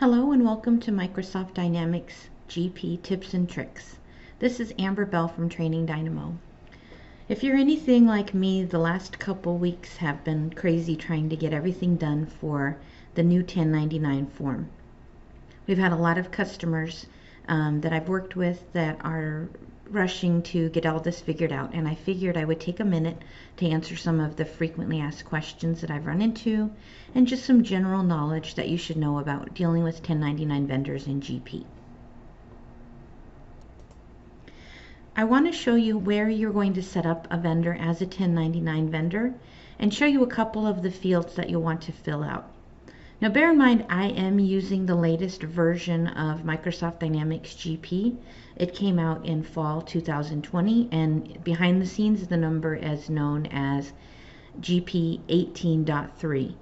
Hello and welcome to Microsoft Dynamics GP Tips and Tricks. This is Amber Bell from Training Dynamo. If you're anything like me, the last couple weeks have been crazy trying to get everything done for the new 1099 form. We've had a lot of customers that I've worked with that are rushing to get all this figured out, and I figured I would take a minute to answer some of the frequently asked questions that I've run into and just some general knowledge that you should know about dealing with 1099 vendors in GP. I want to show you where you're going to set up a vendor as a 1099 vendor and show you a couple of the fields that you'll want to fill out. Now bear in mind, I am using the latest version of Microsoft Dynamics GP. It came out in fall 2020, and behind the scenes the number is known as GP 18.3.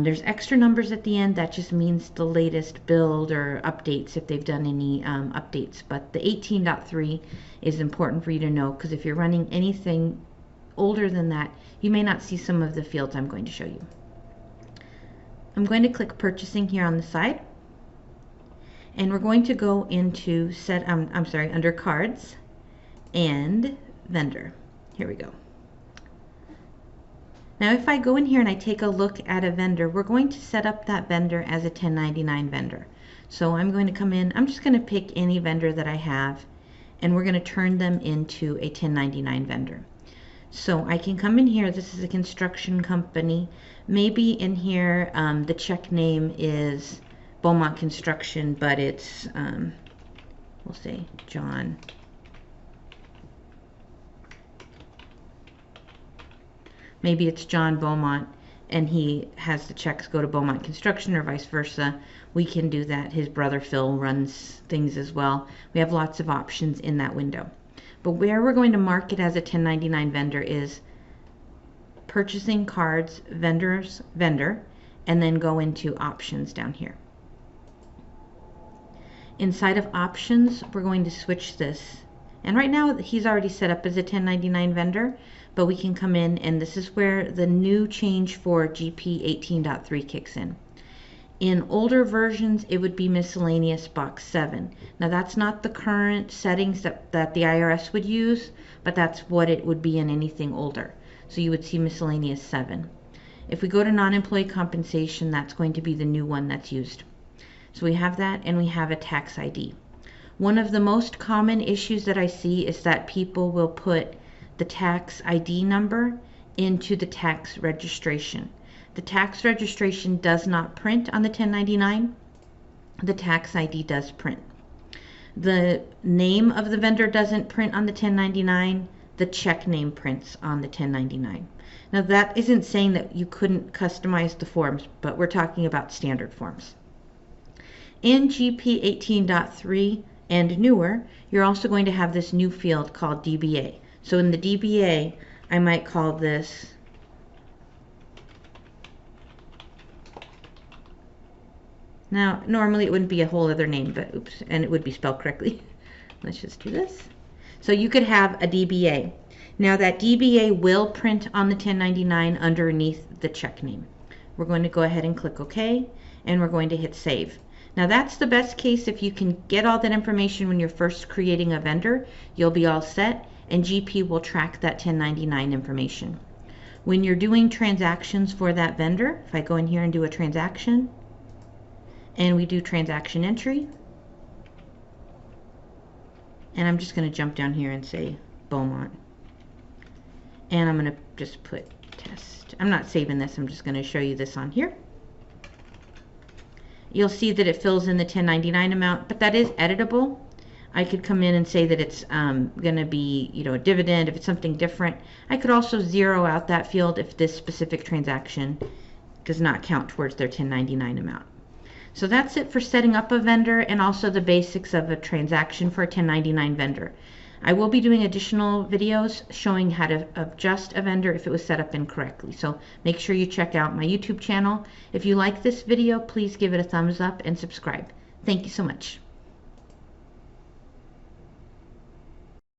There's extra numbers at the end. That just means the latest build or updates if they've done any updates. But the 18.3 is important for you to know, because if you're running anything older than that, you may not see some of the fields I'm going to show you. I'm going to click purchasing here on the side, and we're going to go into under cards and vendor. Here we go. Now if I go in here and I take a look at a vendor, we're going to set up that vendor as a 1099 vendor. So I'm going to come in, I'm just going to pick any vendor that I have, and we're going to turn them into a 1099 vendor. So I can come in here, this is a construction company. Maybe in here the check name is Beaumont Construction, but it's, we'll say John. Maybe it's John Beaumont and he has the checks go to Beaumont Construction, or vice versa. We can do that. His brother Phil runs things as well. We have lots of options in that window. But where we're going to mark it as a 1099 vendor is purchasing cards, vendor, and then go into options down here. Inside of options, we're going to switch this. And right now he's already set up as a 1099 vendor, but we can come in, and this is where the new change for GP 18.3 kicks in. In older versions, it would be miscellaneous box 7. Now that's not the current settings that the IRS would use, but that's what it would be in anything older. So you would see miscellaneous 7. If we go to non-employee compensation, that's going to be the new one that's used. So we have that, and we have a tax ID. One of the most common issues that I see is that people will put the tax ID number into the tax registration. The tax registration does not print on the 1099. The tax ID does print. The name of the vendor doesn't print on the 1099. The check name prints on the 1099. Now that isn't saying that you couldn't customize the forms, but we're talking about standard forms. In GP 18.3 and newer, you're also going to have this new field called DBA. So in the DBA, I might call this now, normally it wouldn't be a whole other name, but oops, and it would be spelled correctly. Let's just do this. So you could have a DBA. Now that DBA will print on the 1099 underneath the check name. We're going to go ahead and click OK, and we're going to hit save. Now that's the best case. If you can get all that information when you're first creating a vendor, you'll be all set, and GP will track that 1099 information. When you're doing transactions for that vendor, if I go in here and do a transaction, and we do transaction entry, and I'm just going to jump down here and say Beaumont, and I'm going to just put test. I'm not saving this, I'm just going to show you this on here. You'll see that it fills in the 1099 amount, but that is editable. I could come in and say that it's going to be, a dividend if it's something different. I could also zero out that field if this specific transaction does not count towards their 1099 amount. So that's it for setting up a vendor, and also the basics of a transaction for a 1099 vendor. I will be doing additional videos showing how to adjust a vendor if it was set up incorrectly. So make sure you check out my YouTube channel. If you like this video, please give it a thumbs up and subscribe. Thank you so much.